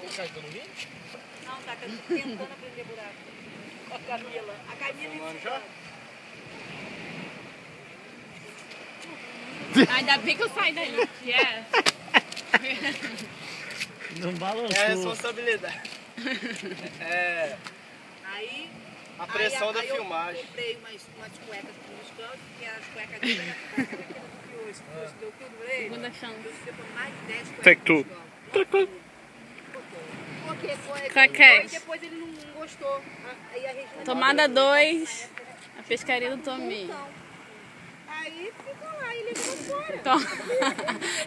Tá no rio? Não, tá tentando aprender buraco. A Camila. A Camila Já? Ainda bem que eu saí daí. Yeah. Não balançou. É a responsabilidade. É Aí... a pressão da eu filmagem. comprei umas cuecas nos cantos, porque as cuecas dele eram daquela que hoje deu tudo pra ele. Segunda chance. Eu fiquei por mais de 10 cuecas. Tectu. Craquete. Depois ele não gostou. Aí a Regina Tomada 2, a pescaria do Tomi. Aí ficou lá, ele levou fora.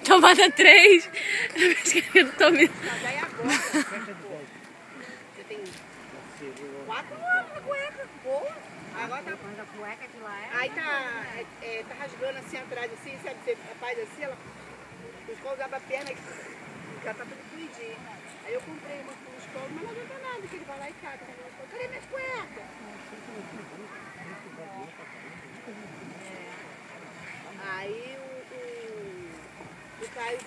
Tomada 3, a pescaria do Tomi. Mas aí agora, você tem 4 anos na cueca, boa. Agora tá... Mas a cueca de lá é... Aí tá rasgando assim atrás, assim, sabe? Você faz assim, ela... Os colos abrem a perna e já tá tudo fluidinho. Aí eu comprei umas com os colos, mas não adianta nada, que ele vai lá e cata. Cadê minhas cuecas? Aí o Caio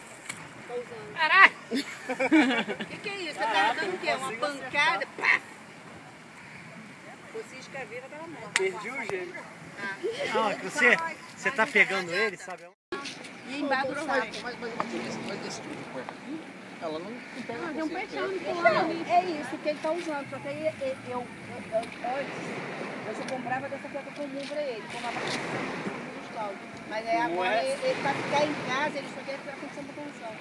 tá usando. Caraca! O que é isso? Você tá dando o quê? Uma pancada? Pá! Se fosse isca viva, tava morta. Perdi o jeito. Não, é que você tá pegando ele, sabe? E embaixo do saco. Ela não pega Tem um peixão no Não, é isso que ele tá usando. Só que aí eu antes, eu só comprava dessa cueca comum pra ele. Comprava com os caldos. Mas aí agora ele pra ficar em casa, ele só quer ficar com essa proteção.